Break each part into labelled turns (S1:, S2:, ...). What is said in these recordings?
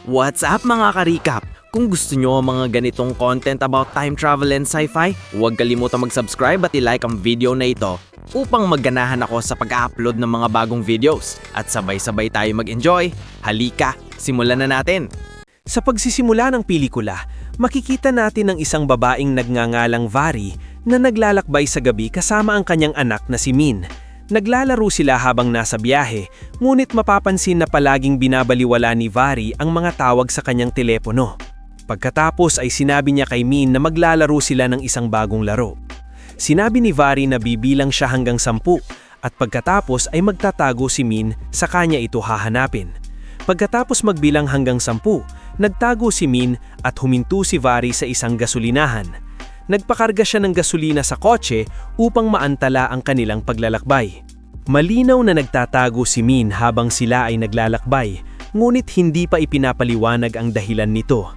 S1: What's up mga ka-recap? Kung gusto nyo ang mga ganitong content about time travel and sci-fi, huwag kalimutang mag-subscribe at i-like ang video na ito upang magganahan ako sa pag-upload ng mga bagong videos at sabay-sabay tayo mag-enjoy. Halika, simulan na natin!
S2: Sa pagsisimula ng pelikula, makikita natin ang isang babaeng nagngangalang Vari na naglalakbay sa gabi kasama ang kanyang anak na si Min. Naglalaro sila habang nasa biyahe, ngunit mapapansin na palaging binabaliwala ni Vari ang mga tawag sa kanyang telepono. Pagkatapos ay sinabi niya kay Min na maglalaro sila ng isang bagong laro. Sinabi ni Vari na bibilang siya hanggang 10 at pagkatapos ay magtatago si Min sa kanya ito hahanapin. Pagkatapos magbilang hanggang 10, nagtago si Min at huminto si Vari sa isang gasolinahan. Nagpakarga siya ng gasolina sa kotse upang maantala ang kanilang paglalakbay. Malinaw na nagtatago si Min habang sila ay naglalakbay, ngunit hindi pa ipinapaliwanag ang dahilan nito.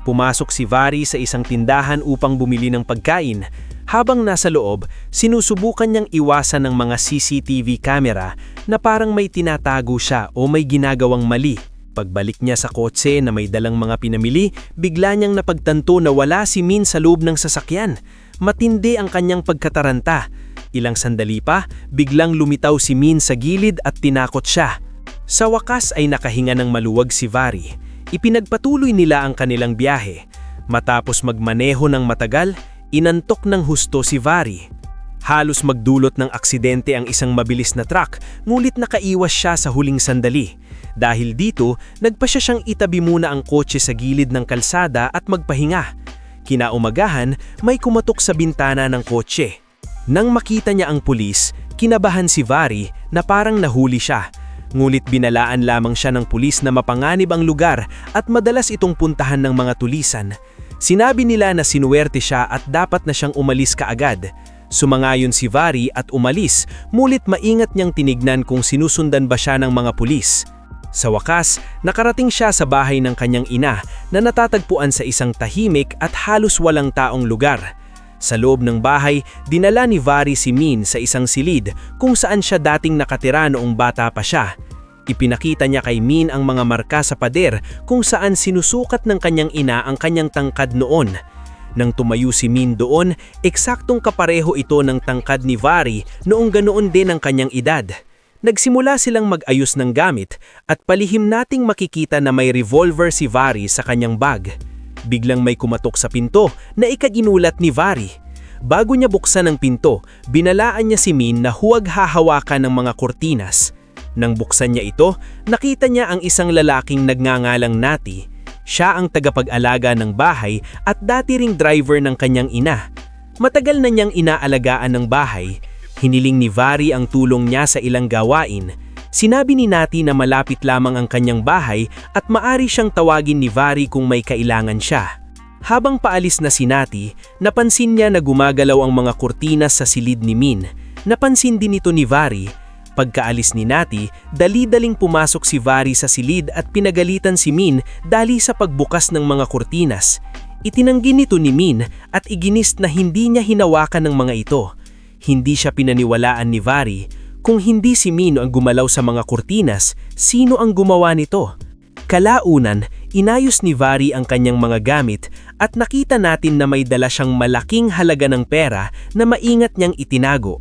S2: Pumasok si Vari sa isang tindahan upang bumili ng pagkain. Habang nasa loob, sinusubukan niyang iwasan ng mga CCTV camera na parang may tinatago siya o may ginagawang mali. Pagbalik niya sa kotse na may dalang mga pinamili, bigla niyang napagtanto na wala si Min sa loob ng sasakyan. Matindi ang kanyang pagkataranta. Ilang sandali pa, biglang lumitaw si Min sa gilid at tinakot siya. Sa wakas ay nakahinga ng maluwag si Vari. Ipinagpatuloy nila ang kanilang biyahe. Matapos magmaneho ng matagal, inantok ng husto si Vari. Halos magdulot ng aksidente ang isang mabilis na truck, ngunit nakaiwas siya sa huling sandali. Dahil dito, nagpasya siyang itabi muna ang kotse sa gilid ng kalsada at magpahinga. Kinaumagahan, may kumatok sa bintana ng kotse. Nang makita niya ang pulis, kinabahan si Vari na parang nahuli siya. Ngunit binalaan lamang siya ng pulis na mapanganib ang lugar at madalas itong puntahan ng mga tulisan. Sinabi nila na sinuwerte siya at dapat na siyang umalis kaagad. Sumangayon si Vari at umalis, ngunit maingat niyang tinignan kung sinusundan ba siya ng mga pulis. Sa wakas, nakarating siya sa bahay ng kanyang ina na natatagpuan sa isang tahimik at halos walang taong lugar. Sa loob ng bahay, dinala ni Vari si Min sa isang silid kung saan siya dating nakatira noong bata pa siya. Ipinakita niya kay Min ang mga marka sa pader kung saan sinusukat ng kanyang ina ang kanyang tangkad noon. Nang tumayo si Min doon, eksaktong kapareho ito ng tangkad ni Vari noong ganoon din ang kanyang edad. Nagsimula silang mag-ayos ng gamit at palihim nating makikita na may revolver si Vari sa kanyang bag. Biglang may kumatok sa pinto na ikaginulat ni Vari. Bago niya buksan ang pinto, binalaan niya si Min na huwag hahawakan ng mga kurtinas. Nang buksan niya ito, nakita niya ang isang lalaking nagngangalang Nati. Siya ang tagapag-alaga ng bahay at dati ring driver ng kanyang ina. Matagal na niyang inaalagaan ng bahay. Hiniling ni Vari ang tulong niya sa ilang gawain. Sinabi ni Nati na malapit lamang ang kanyang bahay at maari siyang tawagin ni Vari kung may kailangan siya. Habang paalis na si Nati, napansin niya na gumagalaw ang mga kurtinas sa silid ni Min. Napansin din ito ni Vari. Pagkaalis ni Nati, dali-daling pumasok si Vari sa silid at pinagalitan si Min dahil sa pagbukas ng mga kurtinas. Itinanggi nito ni Min at iginis na hindi niya hinawakan ng mga ito. Hindi siya pinaniwalaan ni Vari. Kung hindi si Min ang gumalaw sa mga kurtinas, sino ang gumawa nito? Kalaunan, inayos ni Vari ang kanyang mga gamit at nakita natin na may dala siyang malaking halaga ng pera na maingat niyang itinago.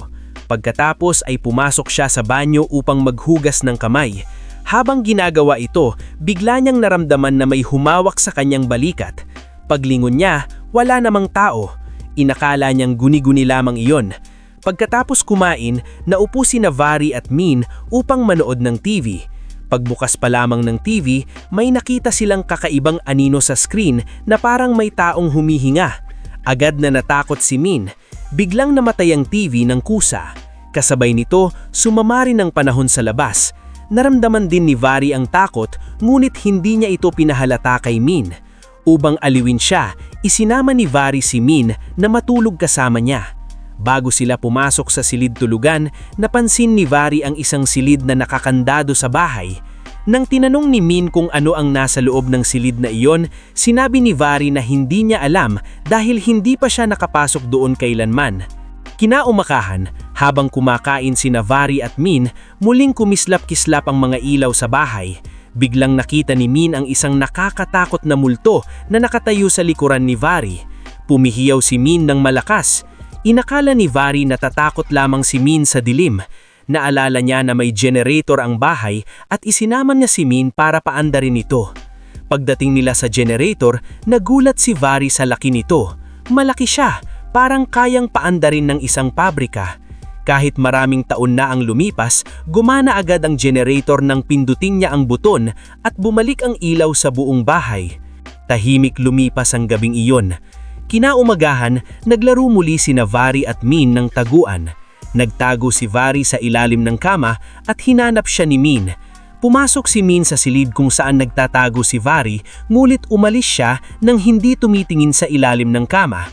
S2: Pagkatapos ay pumasok siya sa banyo upang maghugas ng kamay. Habang ginagawa ito, bigla niyang naramdaman na may humawak sa kanyang balikat. Paglingon niya, wala namang tao. Inakala niyang guni-guni lamang iyon. Pagkatapos kumain, naupo sina Vari at Min upang manood ng TV. Pagbukas pa lamang ng TV, may nakita silang kakaibang anino sa screen na parang may taong humihinga. Agad na natakot si Min. Biglang namatay ang TV ng kusa. Kasabay nito, sumama rin ang panahon sa labas. Naramdaman din ni Vari ang takot, ngunit hindi niya ito pinahalata kay Min. Upang aliwin siya, isinama ni Vari si Min na matulog kasama niya. Bago sila pumasok sa silid tulugan, napansin ni Vari ang isang silid na nakakandado sa bahay. Nang tinanong ni Min kung ano ang nasa loob ng silid na iyon, sinabi ni Vari na hindi niya alam dahil hindi pa siya nakapasok doon kailanman. Kinaumagahan, habang kumakain sina Vari at Min, muling kumislap-kislap ang mga ilaw sa bahay. Biglang nakita ni Min ang isang nakakatakot na multo na nakatayo sa likuran ni Vari. Pumihiyaw si Min ng malakas. Inakala ni Vari na natatakot lamang si Min sa dilim. Naalala niya na may generator ang bahay at isinaman niya si Min para paandarin ito. Pagdating nila sa generator, nagulat si Vari sa laki nito. Malaki siya, parang kayang paandarin ng isang pabrika. Kahit maraming taon na ang lumipas, gumana agad ang generator nang pindutin niya ang buton at bumalik ang ilaw sa buong bahay. Tahimik lumipas ang gabing iyon. Kinaumagahan, naglaro muli sina Vari at Min ng taguan. Nagtago si Vari sa ilalim ng kama at hinanap siya ni Min. Pumasok si Min sa silid kung saan nagtatago si Vari, ngulit umalis siya nang hindi tumitingin sa ilalim ng kama.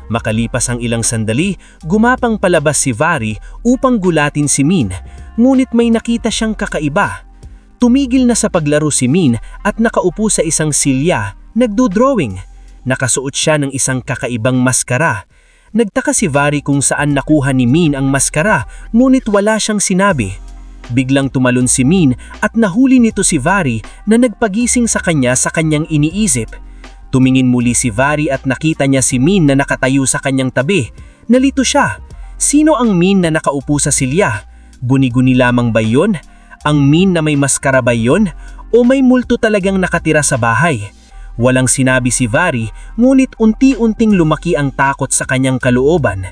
S2: Makalipas ang ilang sandali, gumapang palabas si Vari upang gulatin si Min, ngunit may nakita siyang kakaiba. Tumigil na sa paglaro si Min at nakaupo sa isang silya, nagdo-drawing. Nakasuot siya ng isang kakaibang maskara. Nagtaka si Vari kung saan nakuha ni Min ang maskara, ngunit wala siyang sinabi. Biglang tumalon si Min at nahuli nito si Vari na nagpagising sa kanyang iniisip. Tumingin muli si Vari at nakita niya si Min na nakatayo sa kanyang tabi. Nalito siya. Sino ang Min na nakaupo sa silya? Guni-guni lamang ba yun? Ang Min na may maskara ba yun? O may multo talagang nakatira sa bahay? Walang sinabi si Vari, ngunit unti-unting lumaki ang takot sa kanyang kalooban.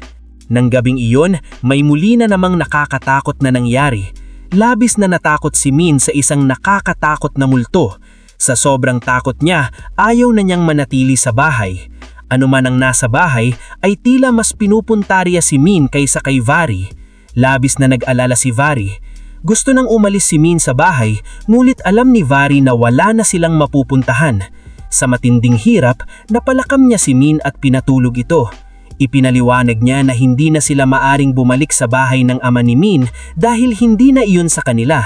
S2: Nang gabing iyon, may muli na namang nakakatakot na nangyari. Labis na natakot si Min sa isang nakakatakot na multo. Sa sobrang takot niya, ayaw na niyang manatili sa bahay. Ano man ang nasa bahay ay tila mas pinupuntarya si Min kaysa kay Vari. Labis na nag-alala si Vari. Gusto nang umalis si Min sa bahay, ngunit alam ni Vari na wala na silang mapupuntahan. Sa matinding hirap, napalakam niya si Min at pinatulog ito. Ipinaliwanag niya na hindi na sila maaring bumalik sa bahay ng ama ni Min dahil hindi na iyon sa kanila.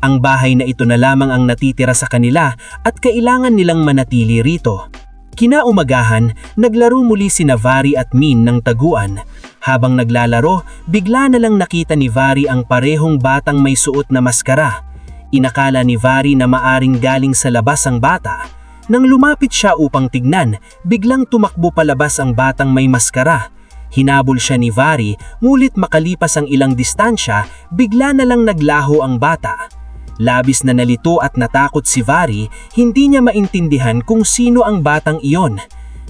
S2: Ang bahay na ito na lamang ang natitira sa kanila at kailangan nilang manatili rito. Kinaumagahan, naglaro muli sina Vari at Min ng taguan. Habang naglalaro, bigla na lang nakita ni Vari ang parehong batang may suot na maskara. Inakala ni Vari na maaring galing sa labas ang bata. Nang lumapit siya upang tignan, biglang tumakbo palabas ang batang may maskara. Hinabol siya ni Vari, ngulit makalipas ang ilang distansya, bigla na lang naglaho ang bata. Labis na nalito at natakot si Vari, hindi niya maintindihan kung sino ang batang iyon.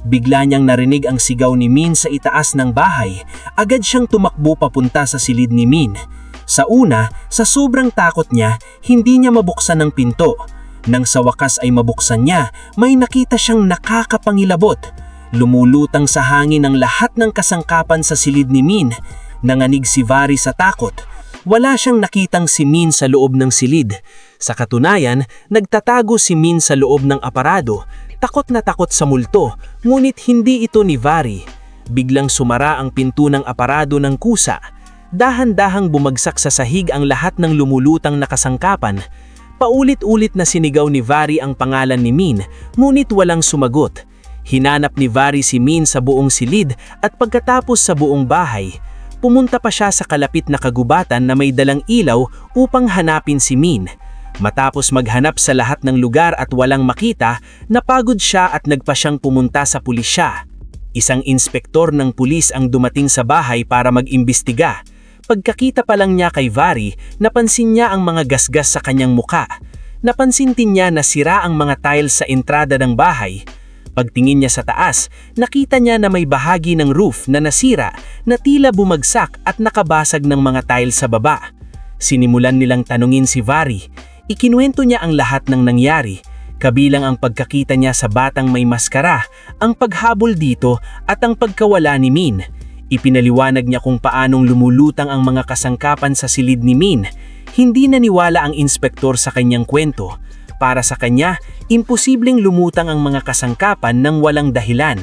S2: Bigla niyang narinig ang sigaw ni Min sa itaas ng bahay. Agad siyang tumakbo papunta sa silid ni Min. Sa una, sa sobrang takot niya, hindi niya mabuksan ang pinto. Nang sa wakas ay mabuksan niya, may nakita siyang nakakapangilabot. Lumulutang sa hangin ang lahat ng kasangkapan sa silid ni Min. Nanganig si Vari sa takot. Wala siyang nakitang si Min sa loob ng silid. Sa katunayan, nagtatago si Min sa loob ng aparado. Takot na takot sa multo, ngunit hindi ito ni Vari. Biglang sumara ang pinto ng aparado ng kusa. Dahan-dahang bumagsak sa sahig ang lahat ng lumulutang na kasangkapan. Paulit-ulit na sinigaw ni Vari ang pangalan ni Min, ngunit walang sumagot. Hinanap ni Vari si Min sa buong silid at pagkatapos sa buong bahay. Pumunta pa siya sa kalapit na kagubatan na may dalang ilaw upang hanapin si Min. Matapos maghanap sa lahat ng lugar at walang makita, napagod siya at nagpa siyang pumunta sa pulisya. Isang inspektor ng pulis ang dumating sa bahay para mag-imbestiga. Pagkakita pa lang niya kay Vari, napansin niya ang mga gasgas sa kanyang muka. Napansin din niya na sira ang mga tiles sa entrada ng bahay. Pagtingin niya sa taas, nakita niya na may bahagi ng roof na nasira na tila bumagsak at nakabasag ng mga tiles sa baba. Sinimulan nilang tanungin si Vari. Ikinuwento niya ang lahat ng nangyari, kabilang ang pagkakita niya sa batang may maskara, ang paghabol dito at ang pagkawala ni Min. Ipinaliwanag niya kung paanong lumulutang ang mga kasangkapan sa silid ni Min. Hindi naniwala ang inspektor sa kanyang kwento. Para sa kanya, imposibleng lumutang ang mga kasangkapan ng walang dahilan.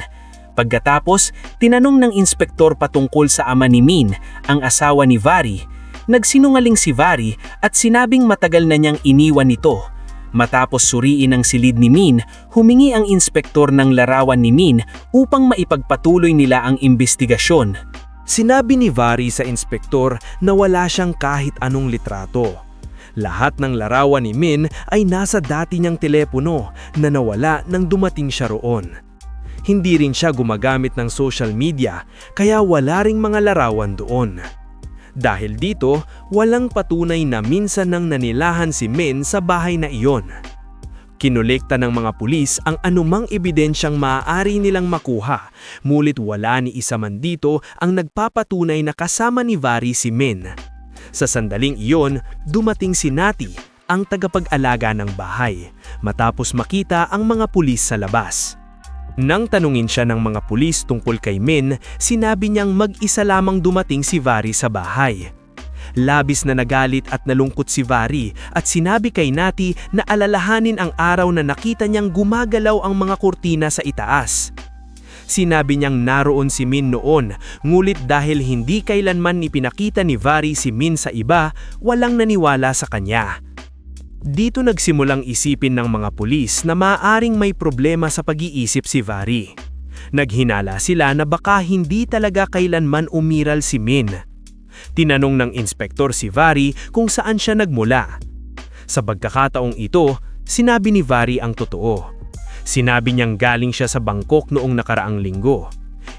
S2: Pagkatapos, tinanong ng inspektor patungkol sa ama ni Min, ang asawa ni Vari. Nagsinungaling si Vari at sinabing matagal na niyang iniwan ito. Matapos suriin ang silid ni Min, humingi ang inspektor ng larawan ni Min upang maipagpatuloy nila ang imbestigasyon.
S3: Sinabi ni Vari sa inspektor na wala siyang kahit anong litrato.
S2: Lahat ng larawan ni Min ay nasa dati niyang telepono na nawala nang dumating siya roon. Hindi rin siya gumagamit ng social media kaya wala ring mga larawan doon. Dahil dito, walang patunay na minsan nang nanilahan si Min sa bahay na iyon. Kinolekta ng mga pulis ang anumang ebidensyang maaari nilang makuha, mulit wala ni isa man dito ang nagpapatunay na kasama ni Vari si Min. Sa sandaling iyon, dumating si Nati, ang tagapag-alaga ng bahay, matapos makita ang mga pulis sa labas. Nang tanungin siya ng mga pulis tungkol kay Min, sinabi niyang mag-isa lamang dumating si Vari sa bahay. Labis na nagalit at nalungkot si Vari at sinabi kay Nati na alalahanin ang araw na nakita niyang gumagalaw ang mga kurtina sa itaas. Sinabi niyang naroon si Min noon, ngulit dahil hindi kailanman ipinakita ni Vari si Min sa iba, walang naniwala sa kanya. Dito nagsimulang isipin ng mga pulis na maaaring may problema sa pag-iisip si Vari. Naghinala sila na baka hindi talaga kailanman umiral si Min. Tinanong ng inspektor si Vari kung saan siya nagmula. Sa pagkakataong ito, sinabi ni Vari ang totoo. Sinabi niyang galing siya sa Bangkok noong nakaraang linggo.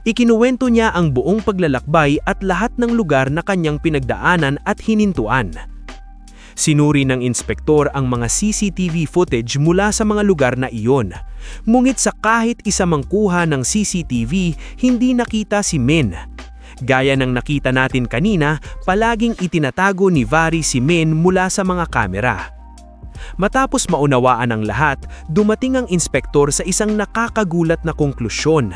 S2: Ikinuwento niya ang buong paglalakbay at lahat ng lugar na kanyang pinagdaanan at hinintuan. Sinuri ng inspektor ang mga CCTV footage mula sa mga lugar na iyon. Ngunit sa kahit isa mang kuha ng CCTV, hindi nakita si Min. Gaya ng nakita natin kanina, palaging itinatago ni Vari si Min mula sa mga kamera. Matapos maunawaan ang lahat, dumating ang inspektor sa isang nakakagulat na konklusyon.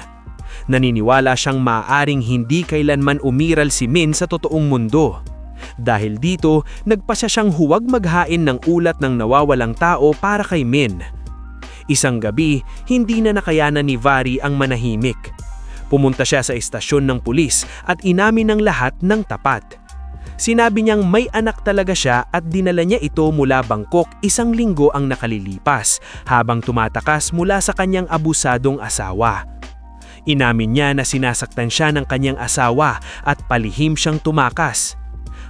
S2: Naniniwala siyang maaaring hindi kailanman umiral si Min sa totoong mundo. Dahil dito, nagpasya siyang huwag maghain ng ulat ng nawawalang tao para kay Min. Isang gabi, hindi na nakayanan ni Vari ang manahimik. Pumunta siya sa istasyon ng pulis at inamin ng lahat ng tapat. Sinabi niyang may anak talaga siya at dinala niya ito mula Bangkok 1 linggo ang nakalilipas habang tumatakas mula sa kanyang abusadong asawa. Inamin niya na sinasaktan siya ng kanyang asawa at palihim siyang tumakas.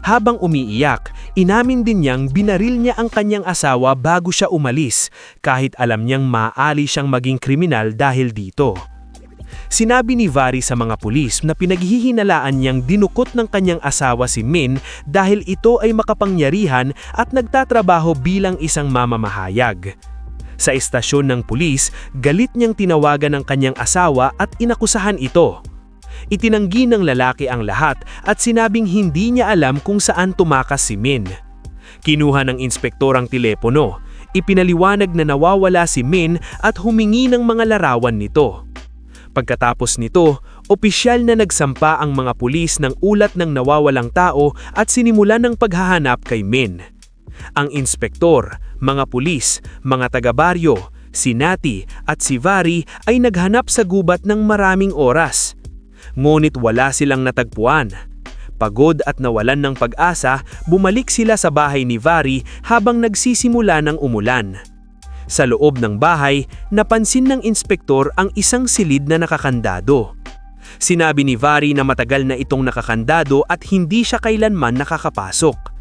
S2: Habang umiiyak, inamin din niyang binaril niya ang kanyang asawa bago siya umalis kahit alam niyang maaali siyang maging kriminal dahil dito. Sinabi ni Vari sa mga pulis na pinaghihinalaan niyang dinukot ng kanyang asawa si Min dahil ito ay makapangyarihan at nagtatrabaho bilang isang mamamahayag. Sa istasyon ng pulis, galit niyang tinawagan ng kanyang asawa at inakusahan ito. Itinanggi ng lalaki ang lahat at sinabing hindi niya alam kung saan tumakas si Min. Kinuha ng inspektor ang telepono, ipinaliwanag na nawawala si Min at humingi ng mga larawan nito. Pagkatapos nito, opisyal na nagsampa ang mga pulis ng ulat ng nawawalang tao at sinimulan ng paghahanap kay Min. Ang inspektor, mga pulis, mga taga-baryo, si Nati at si Vari ay naghanap sa gubat ng maraming oras. Ngunit wala silang natagpuan. Pagod at nawalan ng pag-asa, bumalik sila sa bahay ni Vari habang nagsisimula ng umulan. Sa loob ng bahay, napansin ng inspektor ang isang silid na nakakandado. Sinabi ni Vari na matagal na itong nakakandado at hindi siya kailanman nakakapasok.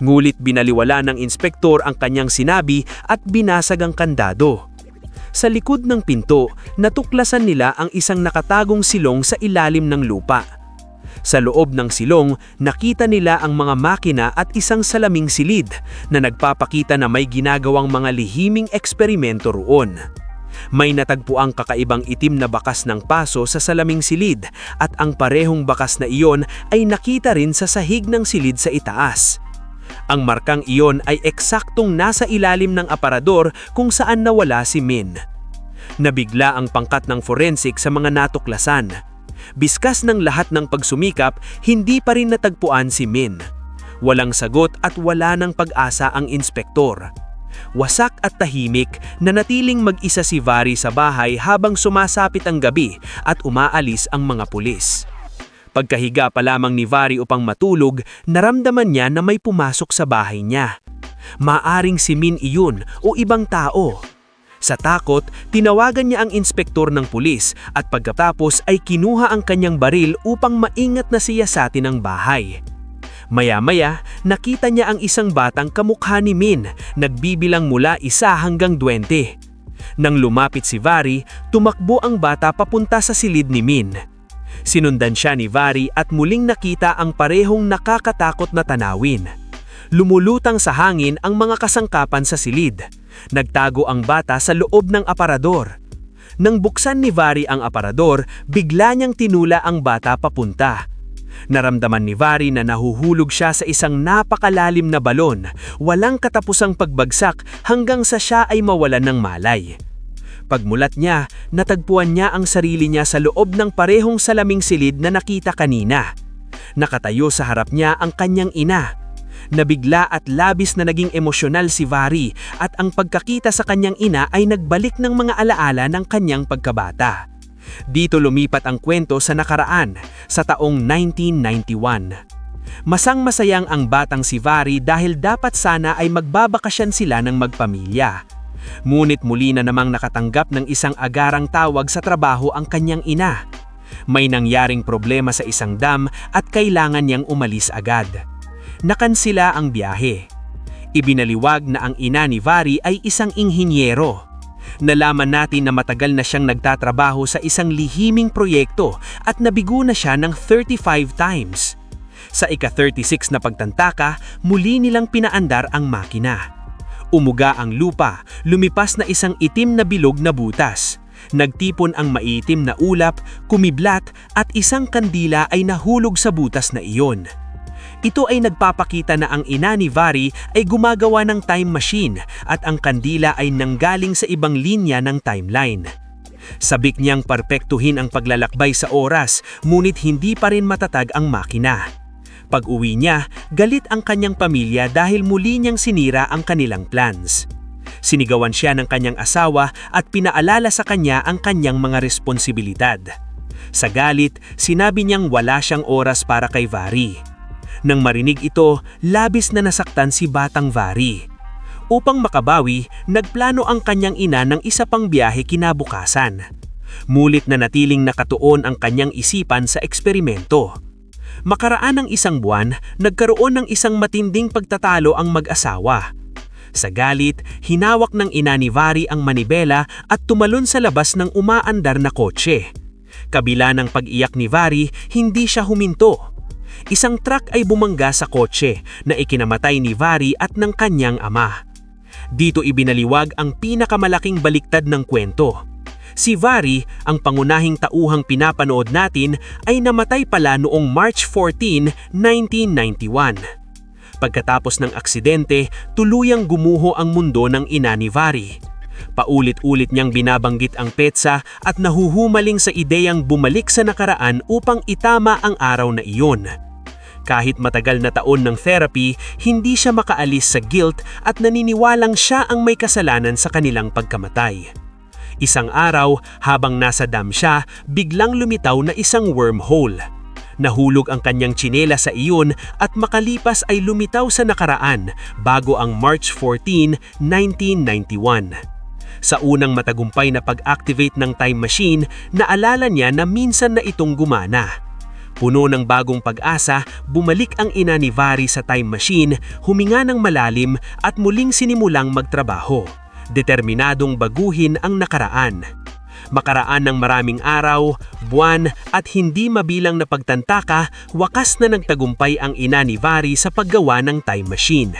S2: Ngulit binaliwala ng inspektor ang kanyang sinabi at binasag ang kandado. Sa likod ng pinto, natuklasan nila ang isang nakatagong silong sa ilalim ng lupa. Sa loob ng silong, nakita nila ang mga makina at isang salaming silid na nagpapakita na may ginagawang mga lihiming eksperimento roon. May natagpuang kakaibang itim na bakas ng paso sa salaming silid at ang parehong bakas na iyon ay nakita rin sa sahig ng silid sa itaas. Ang markang iyon ay eksaktong nasa ilalim ng aparador kung saan nawala si Min. Nabigla ang pangkat ng forensic sa mga natuklasan. Biskas ng lahat ng pagsumikap, hindi pa rin natagpuan si Min. Walang sagot at wala ng pag-asa ang inspektor. Wasak at tahimik, nanatiling mag-isa si Vari sa bahay habang sumasapit ang gabi at umaalis ang mga pulis. Pagkahiga pa lamang ni Vari upang matulog, naramdaman niya na may pumasok sa bahay niya. Maaring si Min iyon o ibang tao. Sa takot, tinawagan niya ang inspektor ng pulis at pagkatapos ay kinuha ang kanyang baril upang maingat na siyasatin ang bahay. Maya-maya, nakita niya ang isang batang kamukha ni Min, nagbibilang mula 1 hanggang 20. Nang lumapit si Vari, tumakbo ang bata papunta sa silid ni Min. Sinundan siya ni Vari at muling nakita ang parehong nakakatakot na tanawin. Lumulutang sa hangin ang mga kasangkapan sa silid. Nagtago ang bata sa loob ng aparador. Nang buksan ni Vari ang aparador, bigla niyang tinula ang bata papunta. Naramdaman ni Vari na nahuhulog siya sa isang napakalalim na balon, walang katapusang pagbagsak hanggang sa siya ay mawalan ng malay. Pagmulat niya, natagpuan niya ang sarili niya sa loob ng parehong salaming silid na nakita kanina. Nakatayo sa harap niya ang kanyang ina. Nabigla at labis na naging emosyonal si Vari at ang pagkakita sa kanyang ina ay nagbalik ng mga alaala ng kanyang pagkabata. Dito lumipat ang kwento sa nakaraan, sa taong 1991. Masang-masayang ang batang si Vari dahil dapat sana ay magbabakasyon sila ng magpamilya. Ngunit muli na namang nakatanggap ng isang agarang tawag sa trabaho ang kanyang ina. May nangyaring problema sa isang dam at kailangan niyang umalis agad. Nakansila ang biyahe. Ibinaliwag na ang ina ni Vari ay isang inhinyero. Nalaman natin na matagal na siyang nagtatrabaho sa isang lihiming proyekto at nabigo na siya ng 35 times. Sa ika-36 na pagtantaka, muli nilang pinaandar ang makina. Umuga ang lupa, lumipas na isang itim na bilog na butas. Nagtipon ang maitim na ulap, kumiblat at isang kandila ay nahulog sa butas na iyon. Ito ay nagpapakita na ang ina ni Vari ay gumagawa ng time machine at ang kandila ay nanggaling sa ibang linya ng timeline. Sabik niyang perpektuhin ang paglalakbay sa oras, ngunit hindi pa rin matatag ang makina. Pag-uwi niya, galit ang kanyang pamilya dahil muli niyang sinira ang kanilang plans. Sinigawan siya ng kanyang asawa at pinaalala sa kanya ang kanyang mga responsibilidad. Sa galit, sinabi niyang wala siyang oras para kay Vari. Nang marinig ito, labis na nasaktan si batang Vari. Upang makabawi, nagplano ang kanyang ina ng isa pang biyahe kinabukasan. Mulit na natiling nakatuon ang kanyang isipan sa eksperimento. Makaraan ng 1 buwan, nagkaroon ng isang matinding pagtatalo ang mag-asawa. Sa galit, hinawak ng ina ni Vari ang manibela at tumalon sa labas ng umaandar na kotse. Kabila ng pag-iyak ni Vari, hindi siya huminto. Isang truck ay bumangga sa kotse na ikinamatay ni Vari at ng kanyang ama. Dito ibinaliwag ang pinakamalaking baliktad ng kwento. Si Vari, ang pangunahing tauhang pinapanood natin, ay namatay pala noong March 14, 1991. Pagkatapos ng aksidente, tuluyang gumuho ang mundo ng ina ni Vari. Paulit-ulit niyang binabanggit ang petsa at nahuhumaling sa ideyang bumalik sa nakaraan upang itama ang araw na iyon. Kahit matagal na taon ng therapy, hindi siya makaalis sa guilt at naniniwalang siya ang may kasalanan sa kanilang pagkamatay. Isang araw, habang nasa dam siya, biglang lumitaw na isang wormhole. Nahulog ang kanyang tsinela sa iyon at makalipas ay lumitaw sa nakaraan bago ang March 14, 1991. Sa unang matagumpay na pag-activate ng time machine, naalala niya na minsan na itong gumana. Puno ng bagong pag-asa, bumalik ang ina ni Vari sa time machine, huminga ng malalim at muling sinimulang magtrabaho. Determinadong baguhin ang nakaraan. Makaraan ng maraming araw, buwan at hindi mabilang na pagtantaka, wakas na nagtagumpay ang ina ni Vari sa paggawa ng time machine.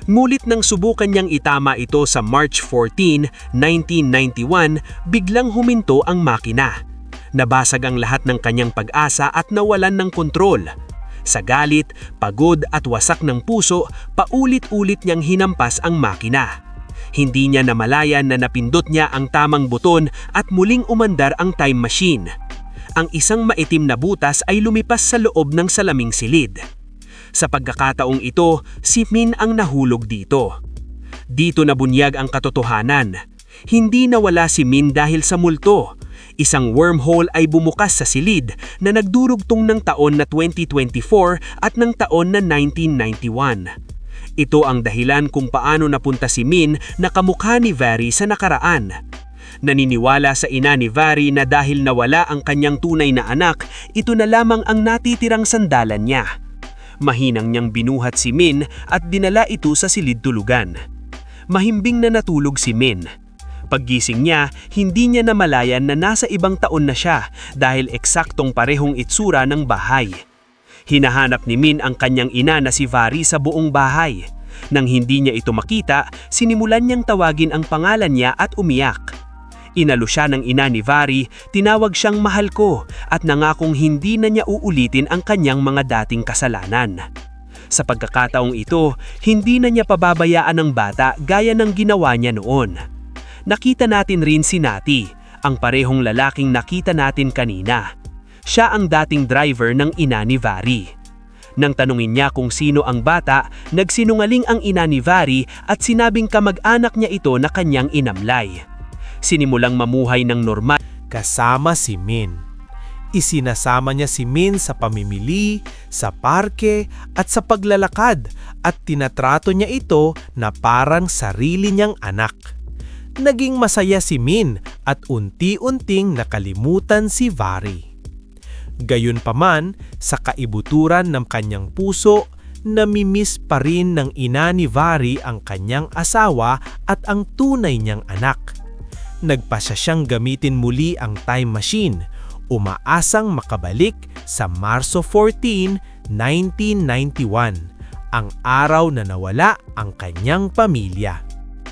S2: Ngulit nang subukan niyang itama ito sa March 14, 1991, biglang huminto ang makina. Nabasag ang lahat ng kanyang pag-asa at nawalan ng kontrol. Sa galit, pagod at wasak ng puso, paulit-ulit niyang hinampas ang makina. Hindi niya namalayan na napindot niya ang tamang buton at muling umandar ang time machine. Ang isang maitim na butas ay lumipas sa loob ng salaming silid. Sa pagkakataong ito, si Min ang nahulog dito. Dito nabunyag ang katotohanan. Hindi nawala si Min dahil sa multo. Isang wormhole ay bumukas sa silid na nagdurugtong ng taon na 2024 at ng taon na 1991. Ito ang dahilan kung paano napunta si Min na kamukha ni Vari sa nakaraan. Naniniwala sa ina ni Vari na dahil nawala ang kanyang tunay na anak, ito na lamang ang natitirang sandalan niya. Mahinang niyang binuhat si Min at dinala ito sa silid tulugan. Mahimbing na natulog si Min. Paggising niya, hindi niya namalayan na nasa ibang taon na siya dahil eksaktong parehong itsura ng bahay. Hinahanap ni Min ang kanyang ina na si Vari sa buong bahay. Nang hindi niya ito makita, sinimulan niyang tawagin ang pangalan niya at umiyak. Inalo siya ng ina ni Vari, tinawag siyang mahal ko at nangakong hindi na niya uulitin ang kanyang mga dating kasalanan. Sa pagkakataong ito, hindi na niya pababayaan ang bata gaya ng ginawa niya noon. Nakita natin rin si Nati, ang parehong lalaking nakita natin kanina. Siya ang dating driver ng ina ni Vari. Nang tanungin niya kung sino ang bata, nagsinungaling ang ina ni Vari at sinabing kamag-anak niya ito na kanyang inamlay. Sinimulang mamuhay ng normal
S3: kasama si Min. Isinasama niya si Min sa pamimili, sa parke at sa paglalakad at tinatrato niya ito na parang sarili niyang anak. Naging masaya si Min at unti-unting nakalimutan si Vari. Gayunpaman, sa kaibuturan ng kanyang puso, namimiss pa rin ng ina ni Vari ang kanyang asawa at ang tunay niyang anak. Nagpasya siyang gamitin muli ang time machine, umaasang makabalik sa Marso 14, 1991, ang araw na nawala ang kanyang pamilya.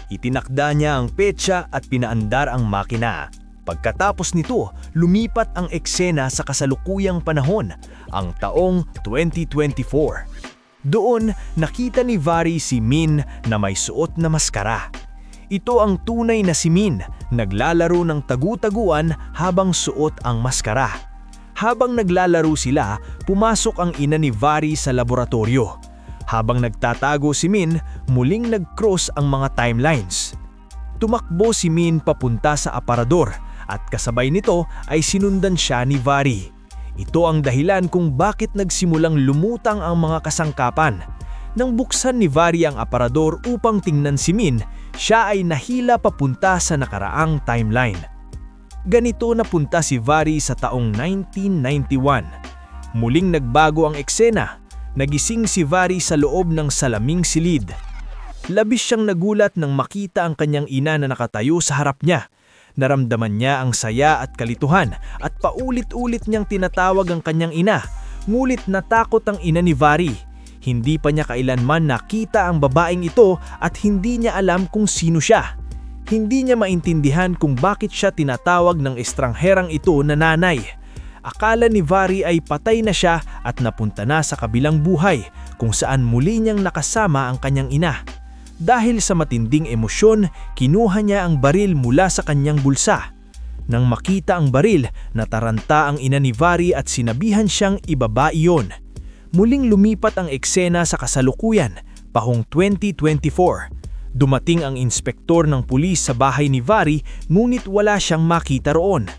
S4: Itinakda niya ang petsa at pinaandar ang makina. Pagkatapos nito, lumipat ang eksena sa kasalukuyang panahon, ang taong 2024. Doon, nakita ni Vari si Min na may suot na maskara. Ito ang tunay na si Min, naglalaro ng tagu-taguan habang suot ang maskara. Habang naglalaro sila, pumasok ang ina ni Vari sa laboratorio. Habang nagtatago si Min, muling nag-cross ang mga timelines. Tumakbo si Min papunta sa aparador at kasabay nito ay sinundan siya ni Vari. Ito ang dahilan kung bakit nagsimulang lumutang ang mga kasangkapan. Nang buksan ni Vari ang aparador upang tingnan si Min, siya ay nahila papunta sa nakaraang timeline. Ganito napunta si Vari sa taong 1991. Muling nagbago ang eksena. Nagising si Vari sa loob ng salaming silid. Labis siyang nagulat nang makita ang kanyang ina na nakatayo sa harap niya. Naramdaman niya ang saya at kalituhan at paulit-ulit niyang tinatawag ang kanyang ina. Ngulit natakot ang ina ni Vari. Hindi pa niya kailanman nakita ang babaeng ito at hindi niya alam kung sino siya. Hindi niya maintindihan kung bakit siya tinatawag ng estrangherang ito na nanay. Akala ni Vari ay patay na siya at napunta na sa kabilang buhay kung saan muli niyang nakasama ang kanyang ina. Dahil sa matinding emosyon, kinuha niya ang baril mula sa kanyang bulsa. Nang makita ang baril, nataranta ang ina ni Vari at sinabihan siyang ibaba iyon. Muling lumipat ang eksena sa kasalukuyan, pahong 2024. Dumating ang inspektor ng pulis sa bahay ni Vari ngunit wala siyang makita roon.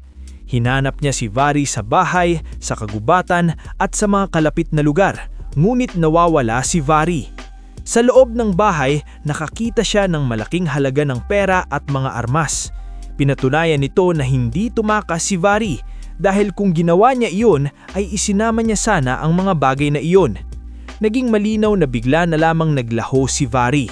S4: Hinanap niya si Vari sa bahay, sa kagubatan at sa mga kalapit na lugar, ngunit nawawala si Vari. Sa loob ng bahay, nakakita siya ng malaking halaga ng pera at mga armas. Pinatunayan nito na hindi tumakas si Vari dahil kung ginawa niya iyon ay isinama niya sana ang mga bagay na iyon. Naging malinaw na bigla na lamang naglaho si Vari.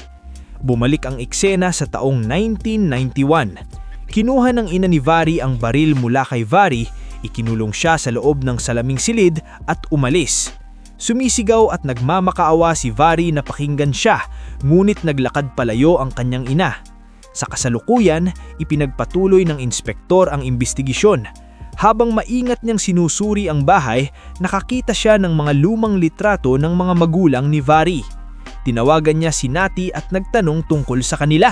S4: Bumalik ang eksena sa taong 1991. Kinuha ng ina ni Vari ang baril mula kay Vari, ikinulong siya sa loob ng salaming silid at umalis. Sumisigaw at nagmamakaawa si Vari na pakinggan siya, ngunit naglakad palayo ang kanyang ina. Sa kasalukuyan, ipinagpatuloy ng inspektor ang imbestigasyon. Habang maingat niyang sinusuri ang bahay, nakakita siya ng mga lumang litrato ng mga magulang ni Vari. Tinawagan niya si Nati at nagtanong tungkol sa kanila.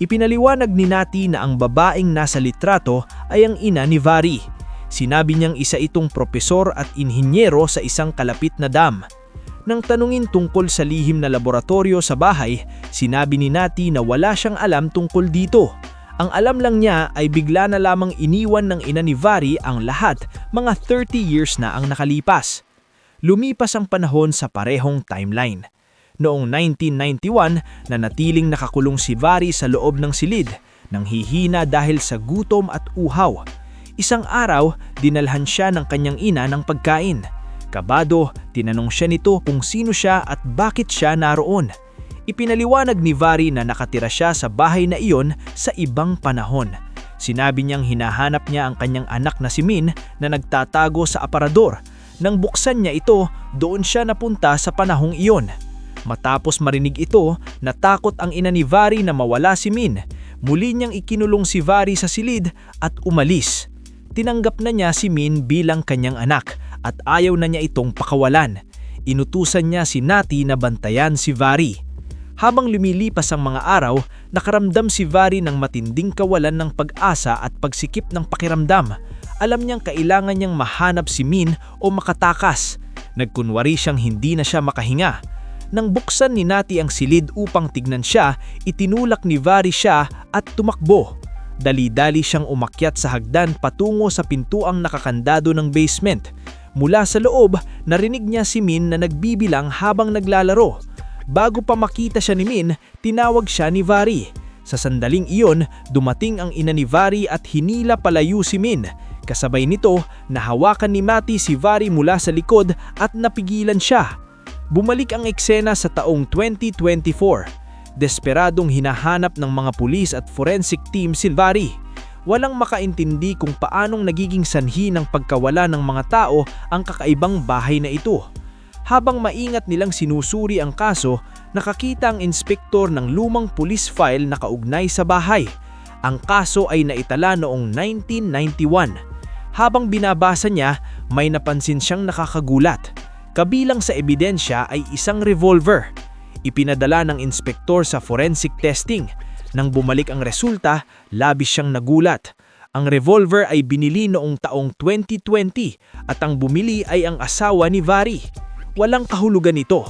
S4: Ipinaliwanag ni Nati na ang babaeng nasa litrato ay ang ina ni Vari. Sinabi niyang isa itong propesor at inhinyero sa isang kalapit na dam. Nang tanungin tungkol sa lihim na laboratorio sa bahay, sinabi ni Nati na wala siyang alam tungkol dito. Ang alam lang niya ay bigla na lamang iniwan ng ina ni Vari ang lahat, mga 30 years na ang nakalipas. Lumipas ang panahon sa parehong timeline. Noong 1991, nanatiling nakakulong si Vari sa loob ng silid, nang hihina dahil sa gutom at uhaw. Isang araw, dinalhan siya ng kanyang ina ng pagkain. Kabado, tinanong siya nito kung sino siya at bakit siya naroon. Ipinaliwanag ni Vary na nakatira siya sa bahay na iyon sa ibang panahon. Sinabi niyang hinahanap niya ang kanyang anak na si Min na nagtatago sa aparador. Nang buksan niya ito, doon siya napunta sa panahong iyon. Matapos marinig ito, natakot ang ina ni Vary na mawala si Min. Muli niyang ikinulong si Vary sa silid at umalis. Tinanggap na niya si Min bilang kanyang anak at ayaw na niya itong pakawalan. Inutusan niya si Natty na bantayan si Vary. Habang lumilipas ang mga araw, nakaramdam si Vary ng matinding kawalan ng pag-asa at pagsikip ng pakiramdam. Alam niyang kailangan niyang mahanap si Min o makatakas. Nagkunwari siyang hindi na siya makahinga. Nang buksan ni Natty ang silid upang tignan siya, itinulak ni Vary siya at tumakbo. Dali-dali siyang umakyat sa hagdan patungo sa pintuang nakakandado ng basement. Mula sa loob, narinig niya si Min na nagbibilang habang naglalaro. Bago pa makita siya ni Min, tinawag siya ni Vary. Sa sandaling iyon, dumating ang ina ni Vary at hinila palayo si Min. Kasabay nito, nahawakan ni Natty si Vary mula sa likod at napigilan siya. Bumalik ang eksena sa taong 2024. Desperadong hinahanap ng mga pulis at forensic team si Vary. Walang makaintindi kung paanong nagiging sanhi ng pagkawala ng mga tao ang kakaibang bahay na ito. Habang maingat nilang sinusuri ang kaso, nakakita ang inspektor ng lumang police file na kaugnay sa bahay. Ang kaso ay naitala noong 1991. Habang binabasa niya, may napansin siyang nakakagulat. Kabilang sa ebidensya ay isang revolver. Ipinadala ng inspektor sa forensic testing. Nang bumalik ang resulta, labis siyang nagulat. Ang revolver ay binili noong taong 2020 at ang bumili ay ang asawa ni Vary. Walang kahulugan ito.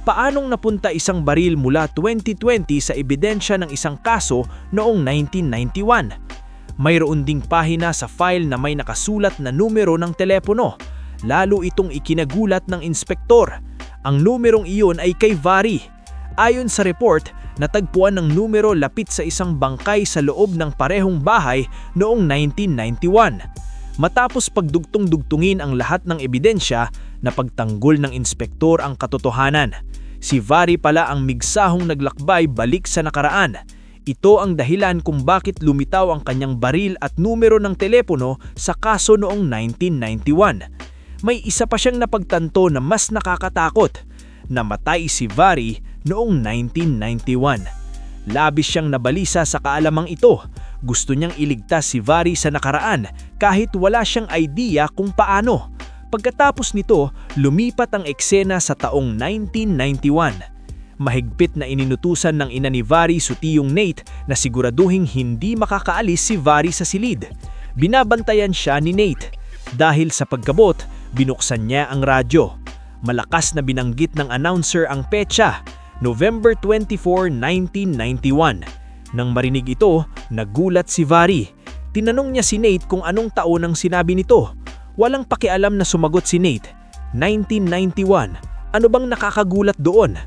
S4: Paanong napunta isang baril mula 2020 sa ebidensya ng isang kaso noong 1991? Mayroon ding pahina sa file na may nakasulat na numero ng telepono. Lalo itong ikinagulat ng inspektor. Ang numerong iyon ay kay Vary. Ayon sa report, natagpuan ng numero lapit sa isang bangkay sa loob ng parehong bahay noong 1991. Matapos pagdugtong-dugtungin ang lahat ng ebidensya, napagtanggol ng inspektor ang katotohanan. Si Vary pala ang migsahong naglakbay balik sa nakaraan. Ito ang dahilan kung bakit lumitaw ang kanyang baril at numero ng telepono sa kaso noong 1991. May isa pa siyang napagtanto na mas nakakatakot. Namatay si Vary noong 1991. Labis siyang nabalisa sa kaalamang ito. Gusto niyang iligtas si Vary sa nakaraan kahit wala siyang idea kung paano. Pagkatapos nito, lumipat ang eksena sa taong 1991. Mahigpit na ininutusan ng ina ni Vary si tiyong Nate na siguraduhing hindi makakaalis si Vary sa silid. Binabantayan siya ni Nate. Dahil sa pagkabot, binuksan niya ang radyo. Malakas na binanggit ng announcer ang petsa, November 24, 1991. Nang marinig ito, nagulat si Vary. Tinanong niya si Nate kung anong taon ang sinabi nito. Walang pakialam na sumagot si Nate. 1991. Ano bang nakakagulat doon?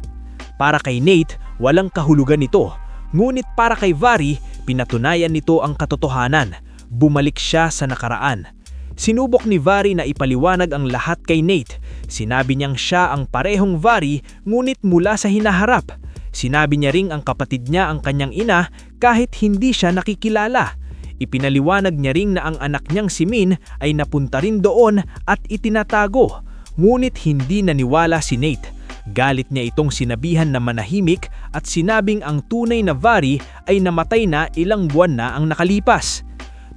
S4: Para kay Nate, walang kahulugan nito. Ngunit para kay Vary, pinatunayan nito ang katotohanan. Bumalik siya sa nakaraan. Sinubok ni Vary na ipaliwanag ang lahat kay Nate. Sinabi niyang siya ang parehong Vary ngunit mula sa hinaharap. Sinabi niya ring ang kapatid niya ang kanyang ina kahit hindi siya nakikilala. Ipinaliwanag niya ring na ang anak niyang si Min ay napunta rin doon at itinatago. Ngunit hindi naniwala si Nate. Galit niya itong sinabihan na manahimik at sinabing ang tunay na Vary ay namatay na ilang buwan na ang nakalipas.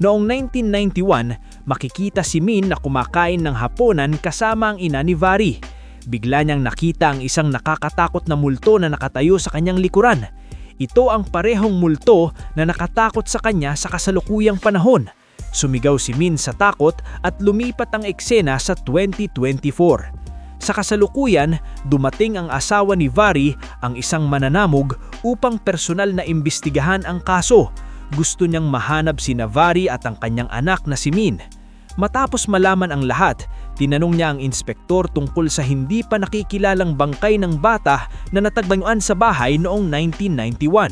S4: Noong 1991, makikita si Min na kumakain ng hapunan kasama ang ina ni Vary. Bigla niyang nakita ang isang nakakatakot na multo na nakatayo sa kanyang likuran. Ito ang parehong multo na nakatakot sa kanya sa kasalukuyang panahon. Sumigaw si Min sa takot at lumipat ang eksena sa 2024. Sa kasalukuyan, dumating ang asawa ni Vary, ang isang mananamog, upang personal na imbestigahan ang kaso. Gusto niyang mahanap sina Vary at ang kanyang anak na si Min. Matapos malaman ang lahat, tinanong niya ang inspektor tungkol sa hindi pa nakikilalang bangkay ng bata na natagpuan sa bahay noong 1991.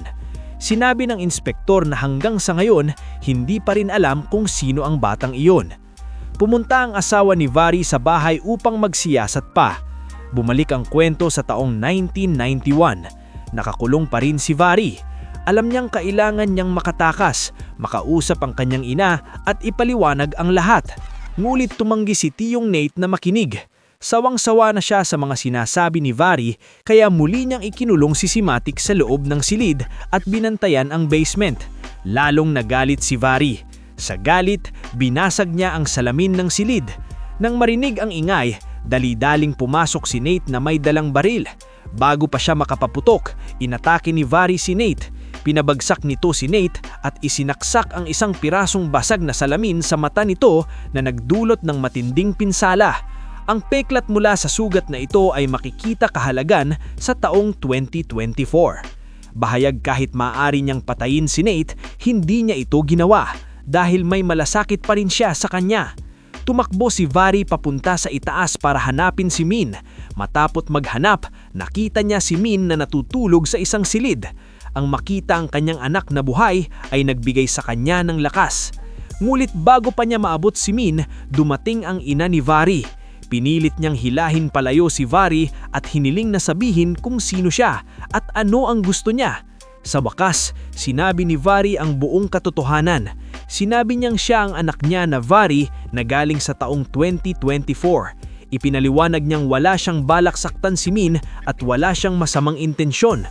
S4: Sinabi ng inspektor na hanggang sa ngayon, hindi pa rin alam kung sino ang batang iyon.
S2: pumunta ang asawa ni Vary sa bahay upang magsiyasat pa. Bumalik ang kwento sa taong 1991. Nakakulong pa rin si Vary. Alam niyang kailangan niyang makatakas, makausap ang kanyang ina at ipaliwanag ang lahat. Ngulit tumanggi si tiyong Nate na makinig. Sawang-sawa na siya sa mga sinasabi ni Vary kaya muli niyang ikinulong si Simatic sa loob ng silid at binantayan ang basement. Lalong nagalit si Vary. Sa galit, binasag niya ang salamin ng silid. Nang marinig ang ingay, dali-daling pumasok si Nate na may dalang baril. Bago pa siya makapaputok, inatake ni Vary si Nate. Pinabagsak nito si Nate at isinaksak ang isang pirasong basag na salamin sa mata nito na nagdulot ng matinding pinsala. Ang peklat mula sa sugat na ito ay makikita kahalagan sa taong 2024. Bahayag kahit maaari niyang patayin si Nate, hindi niya ito ginawa dahil may malasakit pa rin siya sa kanya. Tumakbo si Vary papunta sa itaas para hanapin si Min. Matapos maghanap, nakita niya si Min na natutulog sa isang silid. Ang makita ang kanyang anak na buhay ay nagbigay sa kanya ng lakas. Ngulit bago pa niya maabot si Min, dumating ang ina ni Vary. Pinilit niyang hilahin palayo si Vary at hiniling na sabihin kung sino siya at ano ang gusto niya. Sa wakas, sinabi ni Vary ang buong katotohanan. Sinabi niyang siya ang anak niya na Vary na galing sa taong 2024. Ipinaliwanag niyang wala siyang balak saktan si Min at wala siyang masamang intensyon.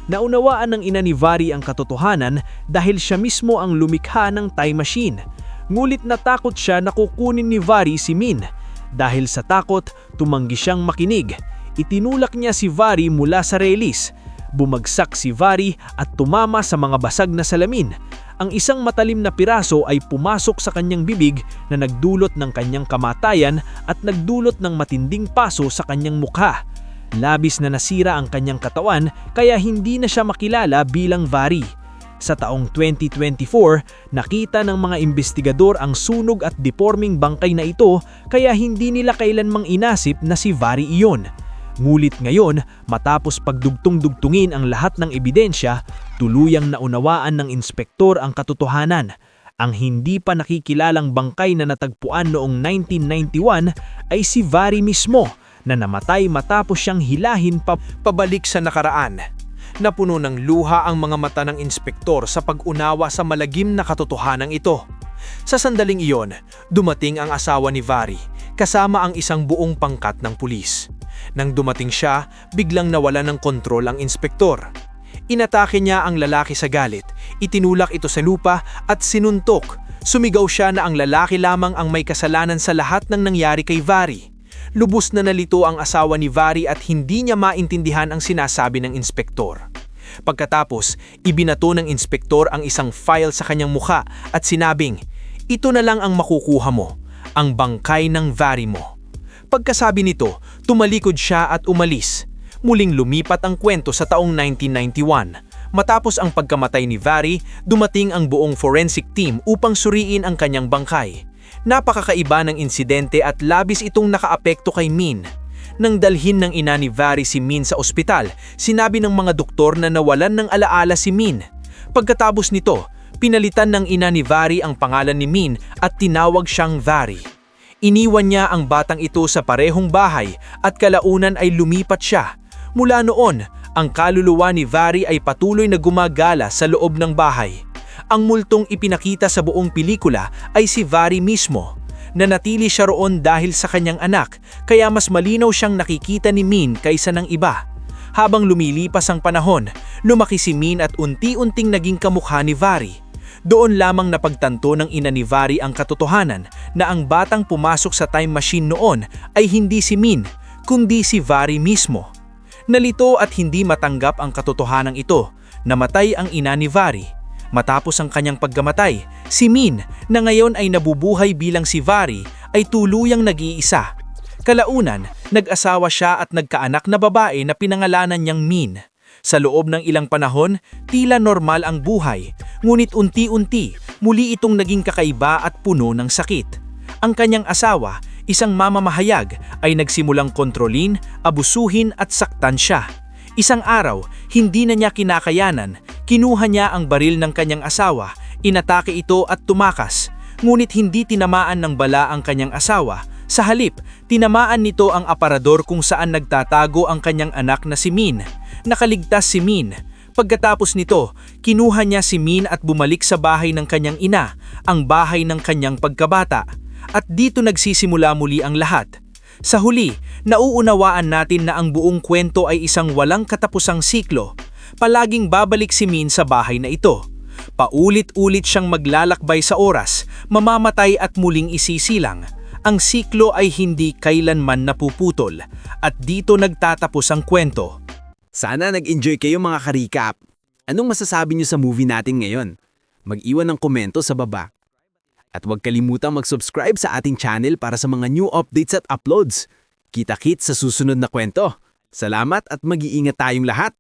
S2: Naunawaan ng ina ni Vary ang katotohanan dahil siya mismo ang lumikha ng time machine. Ngulit natakot siya na kukunin ni Vary si Min. Dahil sa takot, tumanggi siyang makinig. Itinulak niya si Vary mula sa relis. Bumagsak si Vary at tumama sa mga basag na salamin. Ang isang matalim na piraso ay pumasok sa kanyang bibig na nagdulot ng kanyang kamatayan at nagdulot ng matinding paso sa kanyang mukha. Labis na nasira ang kanyang katawan kaya hindi na siya makilala bilang Vary. Sa taong 2024, nakita ng mga investigador ang sunog at deforming bangkay na ito kaya hindi nila kailanmang inasip na si Vary iyon. Ngulit ngayon, matapos pagdugtong-dugtungin ang lahat ng ebidensya, tuluyang naunawaan ng inspektor ang katotohanan. Ang hindi pa nakikilalang bangkay na natagpuan noong 1991 ay si Vary mismo na namatay matapos siyang hilahin pabalik sa nakaraan. Napuno ng luha ang mga mata ng inspektor sa pag-unawa sa malagim na katotohanan ito. Sa sandaling iyon, dumating ang asawa ni Vary kasama ang isang buong pangkat ng pulis. Nang dumating siya, biglang nawala ng kontrol ang inspektor. Inatake niya ang lalaki sa galit, itinulak ito sa lupa at sinuntok. Sumigaw siya na ang lalaki lamang ang may kasalanan sa lahat ng nangyari kay Vary. Lubos na nalito ang asawa ni Vary at hindi niya maintindihan ang sinasabi ng inspektor. Pagkatapos, ibinato ng inspektor ang isang file sa kanyang mukha at sinabing, "Ito na lang ang makukuha mo, ang bangkay ng Vary mo." Pagkasabi nito, tumalikod siya at umalis. Muling lumipat ang kwento sa taong 1991. Matapos ang pagkamatay ni Vary, dumating ang buong forensic team upang suriin ang kanyang bangkay. Napakakaiba ng insidente at labis itong nakaapekto kay Min. Nang dalhin ng ina ni Vary si Min sa ospital, sinabi ng mga doktor na nawalan ng alaala si Min. Pagkatapos nito, pinalitan ng ina ni Vary ang pangalan ni Min at tinawag siyang Vary. Iniwan niya ang batang ito sa parehong bahay at kalaunan ay lumipat siya. Mula noon, ang kaluluwa ni Vary ay patuloy na gumagala sa loob ng bahay. Ang multong ipinakita sa buong pelikula ay si Vary mismo. Nanatili siya roon dahil sa kanyang anak, kaya mas malinaw siyang nakikita ni Min kaysa ng iba. Habang lumilipas ang panahon, lumaki si Min at unti-unting naging kamukha ni Vary. Doon lamang napagtanto ng ina ni Vary ang katotohanan na ang batang pumasok sa time machine noon ay hindi si Min, kundi si Vary mismo. Nalito at hindi matanggap ang katotohanan ito, namatay ang ina ni Vary. Matapos ang kanyang pagkamatay, si Min, na ngayon ay nabubuhay bilang si Vary, ay tuluyang nag-iisa. Kalaunan, nag-asawa siya at nagkaanak na babae na pinangalanan niyang Min. Sa loob ng ilang panahon, tila normal ang buhay, ngunit unti-unti, muli itong naging kakaiba at puno ng sakit. Ang kanyang asawa, isang mamamahayag, ay nagsimulang kontrolin, abusuhin at saktan siya. Isang araw, hindi na niya kinakayanan, kinuha niya ang baril ng kanyang asawa, inatake ito at tumakas.
S5: ngunit hindi tinamaan ng bala ang kanyang asawa. Sa halip, tinamaan nito ang aparador kung saan nagtatago ang kanyang anak na si Min. Nakaligtas si Min. Pagkatapos nito, kinuha niya si Min at bumalik sa bahay ng kanyang ina, ang bahay ng kanyang pagkabata. At dito nagsisimula muli ang lahat. Sa huli, nauunawaan natin na ang buong kwento ay isang walang katapusang siklo. Palaging babalik si Min sa bahay na ito. Paulit-ulit siyang maglalakbay sa oras, mamamatay at muling isisilang. Ang siklo ay hindi kailanman napuputol. At dito nagtatapos ang kwento.
S1: Sana nag-enjoy kayo mga ka-recap. Anong masasabi niyo sa movie natin ngayon? Mag-iwan ng komento sa baba. At huwag kalimutang mag-subscribe sa ating channel para sa mga new updates at uploads. Kita-kits sa susunod na kwento. Salamat at mag-iingat tayong lahat!